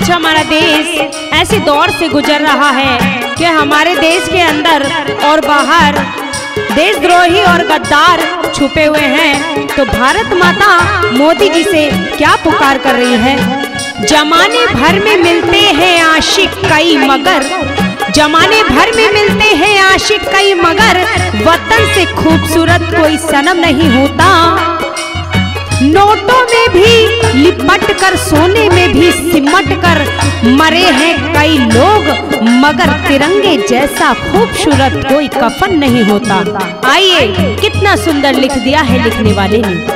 आज हमारा देश ऐसे दौर से गुजर रहा है कि हमारे देश के अंदर और बाहर देशद्रोही और गद्दार छुपे हुए हैं। तो भारत माता मोदी जी से क्या पुकार कर रही है? जमाने भर में मिलते हैं आशिक कई मगर, जमाने भर में मिलते हैं आशिक कई मगर, वतन से खूबसूरत कोई सनम नहीं होता। नोटों में भी लिपट कर, सोने में भी सिमट कर मरे हैं कई लोग, मगर तिरंगे जैसा खूबसूरत कोई कफन नहीं होता। आइए, कितना सुंदर लिख दिया है लिखने वाले ने।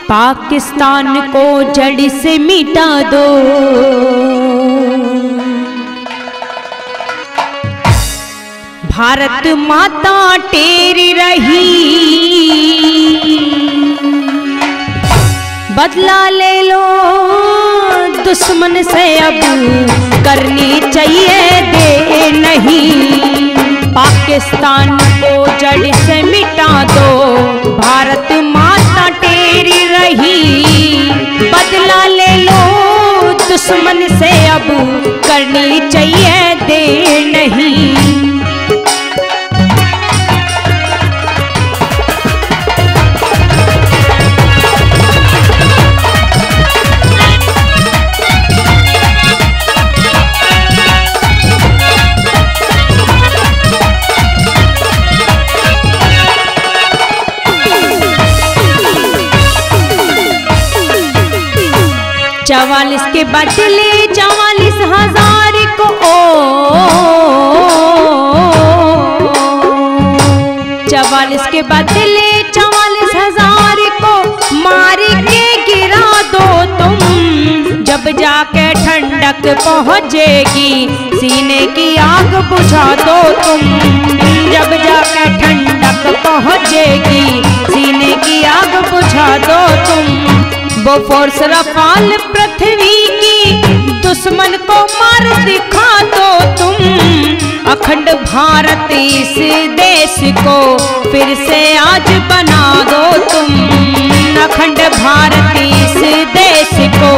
पाकिस्तान को जड़ से मिटा दो, भारत माता टेरी रही, बदला ले लो दुश्मन से अब करनी चाहिए दे नहीं। पाकिस्तान को जड़ से मिटा दो, भारत माता टेरी रही, बदला ले लो दुश्मन से अब करनी चाहिए दे नहीं। चवालीस के बदले 44,000 को 44 के बदले 44,000 को मार के गिरा दो तुम, जब जाके ठंडक पहुँचेगी सीने की आग बुझा दो तुम, जब जाके ठंडक पहुँचेगी सीने की आग बुझा दो तुम। वो फोर्स रफाल पृथ्वी की दुश्मन को मार दिखा दो तुम, अखंड भारत इस देश को फिर से आज बना दो तुम, अखंड भारत इस देश को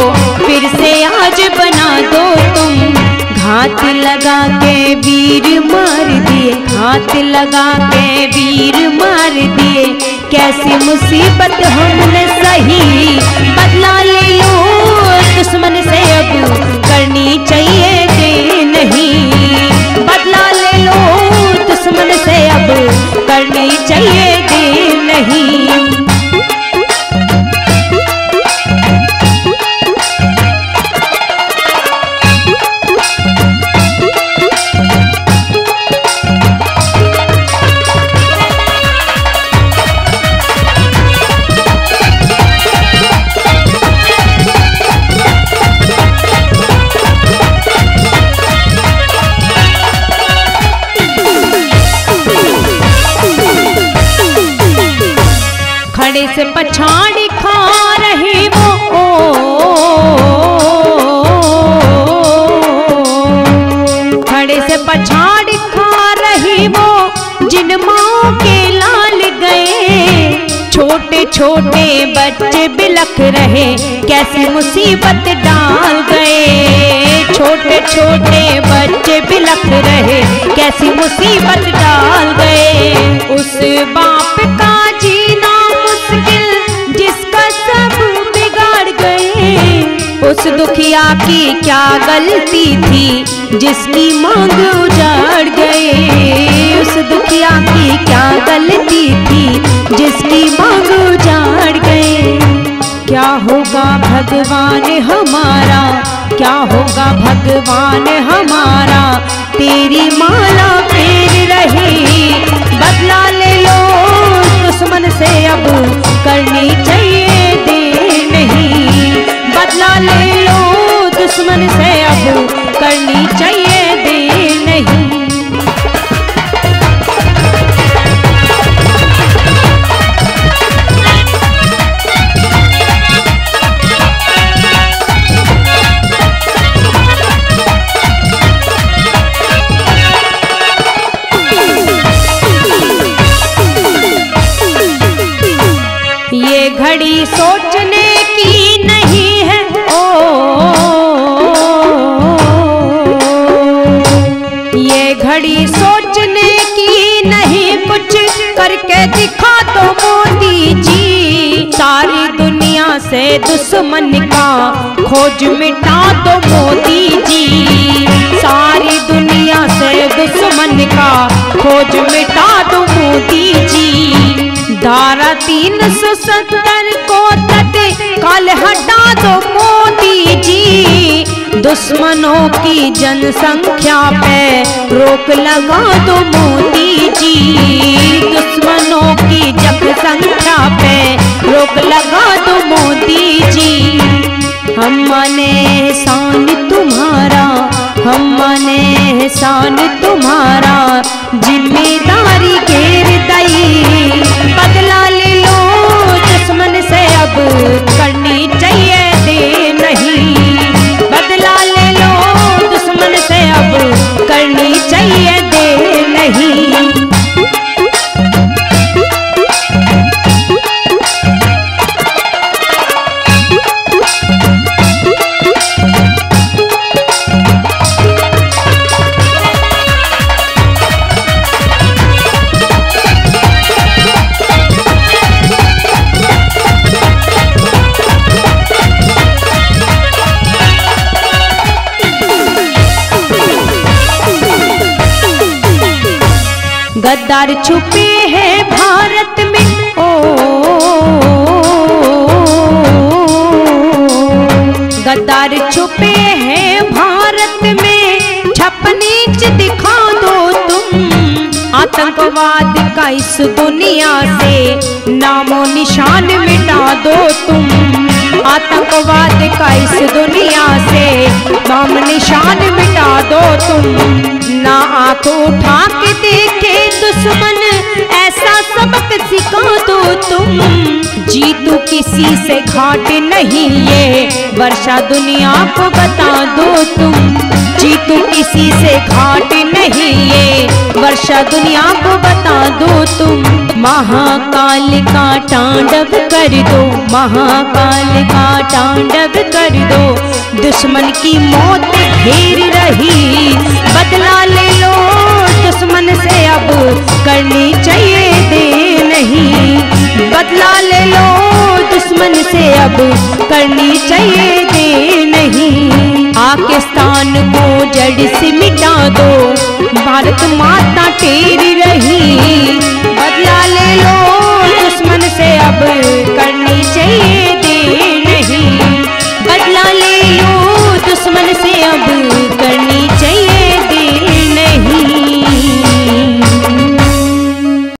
फिर से आज बना दो तुम। घात लगा के वीर मार दिए, घात लगा के वीर मार दिए, कैसी मुसीबत हमने सही, बदला ले लो दुश्मन से अब करनी चाहिए दे नहीं, बदला ले लो दुश्मन से अब करनी चाहिए दे नहीं। खड़े से पछाड़ी खा रहे वो, खड़े से पछाड़ी खा रही वो, जिन माओ के लाल गए, छोटे छोटे बच्चे बिलख रहे, कैसी मुसीबत डाल गए, छोटे छोटे बच्चे बिलख रहे, कैसी मुसीबत डाल गए। उस बाप का जीना मुश्किल जिसका सब बिगाड़ गए, उस दुखिया की क्या गलती थी जिसकी मांग उजाड़ गए, उस दुखिया की क्या गलती थी जिसकी मांग उजाड़ गए। क्या होगा भगवान हमारा, क्या होगा भगवान हमारा, तेरी माला फेर रही, बदला ले लो दुश्मन से अब करनी चाहिए दे नहीं, बदला ले लो दुश्मन से अब करनी चाहिए दे नहीं। करके दिखा दो मोदी जी, सारी दुनिया से दुश्मन का खोज मिटा दो मोदी जी, सारी दुनिया से दुश्मन का खोज मिटा दो मोदी जी। धारा 370 को तत्काल हटा दो मोदी जी, दुश्मनों की जनसंख्या पे रोक लगा दो मोदी जी, दुश्मनों की जनसंख्या पे रोक लगा दो मोदी जी। हम माने एहसान तुम्हारा, हम माने एहसान तुम्हारा, जिम्मेदारी घेर दई, बदला ले लो दुश्मन से अब करनी चाहिए दे नहीं, बदला ले लो दुश्मन से अब करनी चाहिए दे नहीं। गद्दार छुपे हैं भारत में, गद्दार छुपे हैं भारत में, छपनीच दिखा दो तुम, आतंकवाद का इस दुनिया से नामो निशान मिटा दो तुम, आतंकवाद का इस दुनिया से नाम निशान मिटा दो तुम। ना आंख उठा के देखे दुश्मन ऐसा सबक सिखा दो तुम, जीतू किसी से घाट नहीं ये वर्षा दुनिया को बता दो तुम, जीतू किसी से घाट नहीं ये वर्षा दुनिया को बता दो तुम। महाकाल का तांडव कर दो, महाकाल का तांडव कर दो, दुश्मन की मौत घेर रही, बदला ले लो दुश्मन से अब करनी चाहिए दे नहीं, बदला ले लो दुश्मन से अब करनी चाहिए दे नहीं। पाकिस्तान को जड़ से मिटा दो, भारत माता टेर रही,